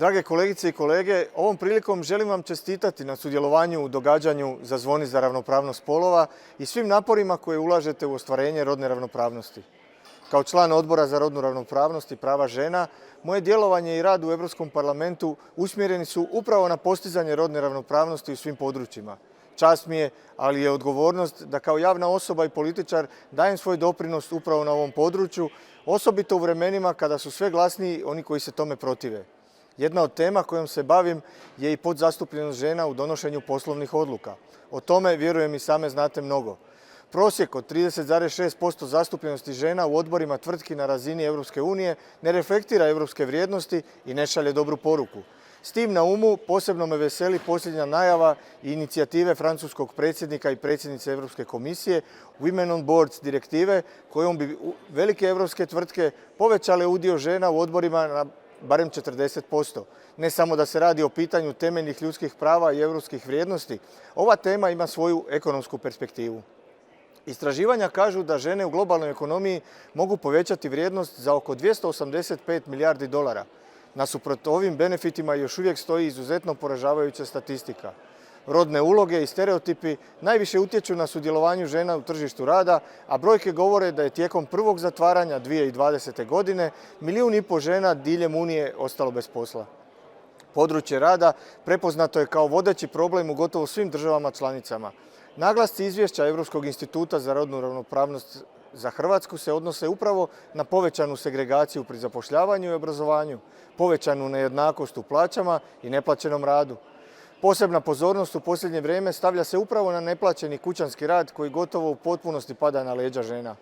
Drage kolegice i kolege, ovom prilikom želim vam čestitati na sudjelovanju u događanju Zazvoni za ravnopravnost spolova i svim naporima koje ulažete u ostvarenje rodne ravnopravnosti. Kao član Odbora za rodnu ravnopravnost i prava žena, moje djelovanje i rad u Europskom parlamentu usmjereni su upravo na postizanje rodne ravnopravnosti u svim područjima. Čast mi je, ali je odgovornost da kao javna osoba i političar dajem svoj doprinos upravo na ovom području, osobito u vremenima kada su sve glasniji oni koji se tome protive. Jedna od tema kojom se bavim je i podzastupljenost žena u donošenju poslovnih odluka. O tome, vjerujem, i same znate mnogo. Prosjek od 30,6% zastupljenosti žena u odborima tvrtki na razini Europske unije ne reflektira europske vrijednosti i ne šalje dobru poruku. S tim na umu posebno me veseli posljednja najava i inicijative francuskog predsjednika i predsjednice Europske komisije Women on Boards direktive kojom bi velike europske tvrtke povećale udio žena u odborima na barem 40%. Ne samo da se radi o pitanju temeljnih ljudskih prava i europskih vrijednosti, ova tema ima svoju ekonomsku perspektivu. Istraživanja kažu da žene u globalnoj ekonomiji mogu povećati vrijednost za oko 285 milijardi dolara. Nasuprot ovim benefitima još uvijek stoji izuzetno poražavajuća statistika. Rodne uloge i stereotipi najviše utječu na sudjelovanju žena u tržištu rada, a brojke govore da je tijekom prvog zatvaranja 2020. godine 1,5 milijuna žena diljem Unije ostalo bez posla. Područje rada prepoznato je kao vodeći problem u gotovo svim državama članicama. Naglasci izvješća Europskog instituta za rodnu ravnopravnost za Hrvatsku se odnose upravo na povećanu segregaciju pri zapošljavanju i obrazovanju, povećanu nejednakost u plaćama i neplaćenom radu. Posebna pozornost u posljednje vrijeme stavlja se upravo na neplaćeni kućanski rad koji gotovo u potpunosti pada na leđa žena.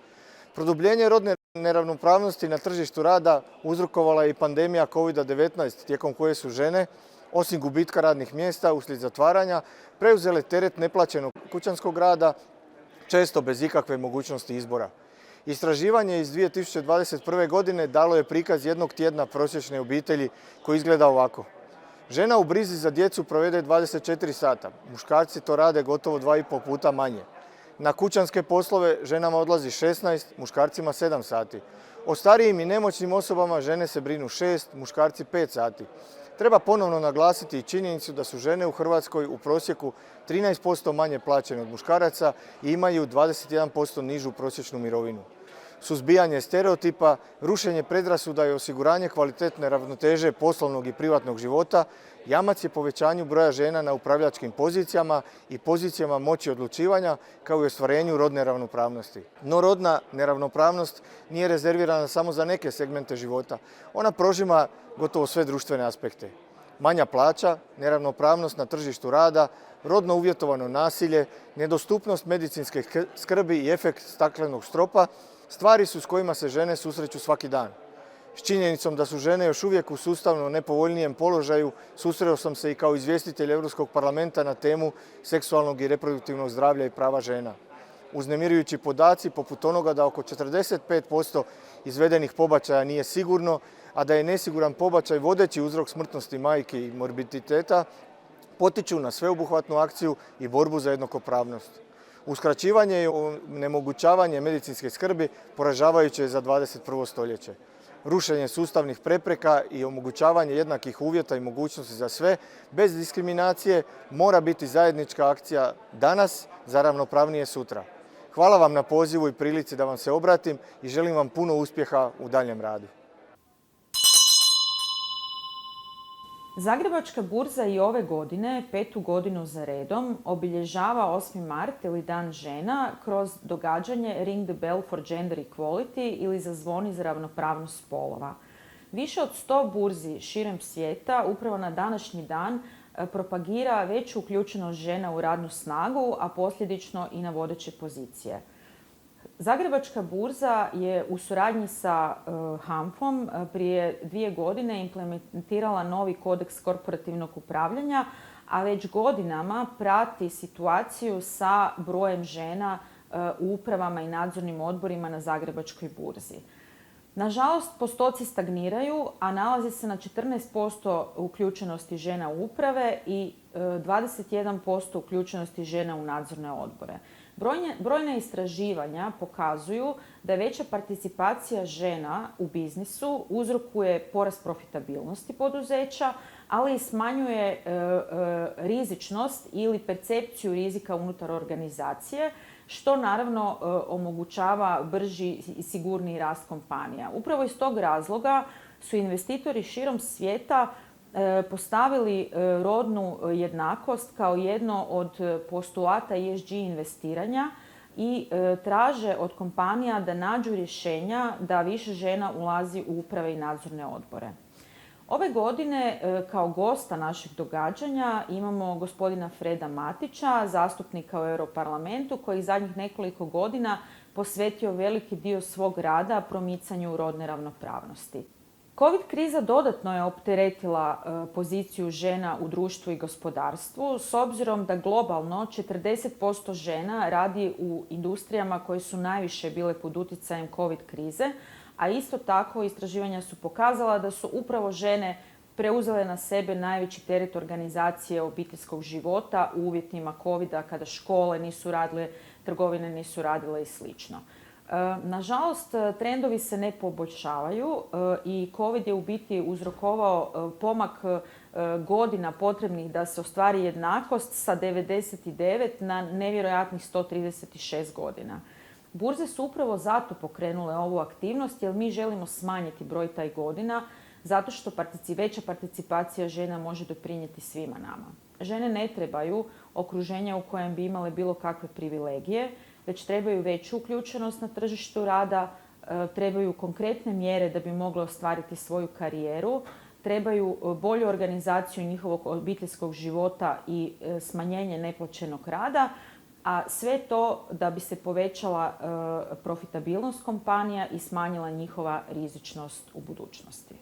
Produbljenje rodne neravnopravnosti na tržištu rada uzrokovala je i pandemija COVID-19 tijekom koje su žene, osim gubitka radnih mjesta uslijed zatvaranja, preuzele teret neplaćenog kućanskog rada, često bez ikakve mogućnosti izbora. Istraživanje iz 2021. godine dalo je prikaz jednog tjedna prosječne obitelji koji izgleda ovako. Žena u brizi za djecu provede 24 sata, muškarci to rade gotovo 2,5 puta manje. Na kućanske poslove ženama odlazi 16, muškarcima 7 sati. O starijim i nemoćnim osobama žene se brinu 6, muškarci 5 sati. Treba ponovno naglasiti i činjenicu da su žene u Hrvatskoj u prosjeku 13% manje plaćene od muškaraca i imaju 21% nižu prosječnu mirovinu. Suzbijanje stereotipa, rušenje predrasuda i osiguranje kvalitetne ravnoteže poslovnog i privatnog života jamac je povećanju broja žena na upravljačkim pozicijama i pozicijama moći odlučivanja kao i ostvarenju rodne ravnopravnosti. No rodna neravnopravnost nije rezervirana samo za neke segmente života. Ona prožima gotovo sve društvene aspekte. Manja plaća, neravnopravnost na tržištu rada, rodno uvjetovano nasilje, nedostupnost medicinske skrbi i efekt staklenog stropa stvari su s kojima se žene susreću svaki dan. S činjenicom da su žene još uvijek u sustavno nepovoljnijem položaju susreo sam se i kao izvjestitelj Europskog parlamenta na temu seksualnog i reproduktivnog zdravlja i prava žena. Uznemirujući podaci poput onoga da oko 45% izvedenih pobačaja nije sigurno, a da je nesiguran pobačaj vodeći uzrok smrtnosti majke i morbiditeta, potiču na sveobuhvatnu akciju i borbu za jednakopravnost. Uskraćivanje i onemogućavanje medicinske skrbi poražavajuće je za 21. stoljeće. Rušenje sustavnih prepreka i omogućavanje jednakih uvjeta i mogućnosti za sve, bez diskriminacije, mora biti zajednička akcija danas za ravnopravnije sutra. Hvala vam na pozivu i prilici da vam se obratim i želim vam puno uspjeha u daljem radu. Zagrebačka burza i ove godine, 5. godinu za redom, obilježava 8. mart ili Dan žena kroz događanje Ring the Bell for Gender Equality ili Zazvoni za ravnopravnost spolova. Više od 100 burzi širom svijeta upravo na današnji dan propagira veću uključenost žena u radnu snagu, a posljedično i na vodeće pozicije. Zagrebačka burza je u suradnji sa HANFA-om prije 2 godine implementirala novi kodeks korporativnog upravljanja, a već godinama prati situaciju sa brojem žena u upravama i nadzornim odborima na Zagrebačkoj burzi. Nažalost, postoci stagniraju, a nalazi se na 14% uključenosti žena u uprave i 21% uključenosti žena u nadzorne odbore. Brojna istraživanja pokazuju da veća participacija žena u biznisu uzrokuje porast profitabilnosti poduzeća, ali i smanjuje rizičnost ili percepciju rizika unutar organizacije, što naravno omogućava brži i sigurniji rast kompanija. Upravo iz tog razloga su investitori širom svijeta postavili rodnu jednakost kao jedno od postulata ESG investiranja i traže od kompanija da nađu rješenja da više žena ulazi u uprave i nadzorne odbore. Ove godine kao gosta našeg događanja imamo gospodina Freda Matića, zastupnika u Europarlamentu koji zadnjih nekoliko godina posvetio veliki dio svog rada promicanju rodne ravnopravnosti. Covid kriza dodatno je opteretila poziciju žena u društvu i gospodarstvu s obzirom da globalno 40% žena radi u industrijama koje su najviše bile pod utjecajem Covid krize, a isto tako istraživanja su pokazala da su upravo žene preuzele na sebe najveći teret organizacije obiteljskog života u uvjetima Covida kada škole nisu radile, trgovine nisu radile i slično. Nažalost, trendovi se ne poboljšavaju i Covid je u biti uzrokovao pomak godina potrebnih da se ostvari jednakost sa 99 na nevjerojatnih 136 godina. Burze su upravo zato pokrenule ovu aktivnost jer mi želimo smanjiti broj taj godina zato što veća participacija žena može doprinijeti svima nama. Žene ne trebaju okruženje u kojem bi imale bilo kakve privilegije, već trebaju veću uključenost na tržištu rada, trebaju konkretne mjere da bi mogle ostvariti svoju karijeru, trebaju bolju organizaciju njihovog obiteljskog života i smanjenje neplaćenog rada, a sve to da bi se povećala profitabilnost kompanija i smanjila njihova rizičnost u budućnosti.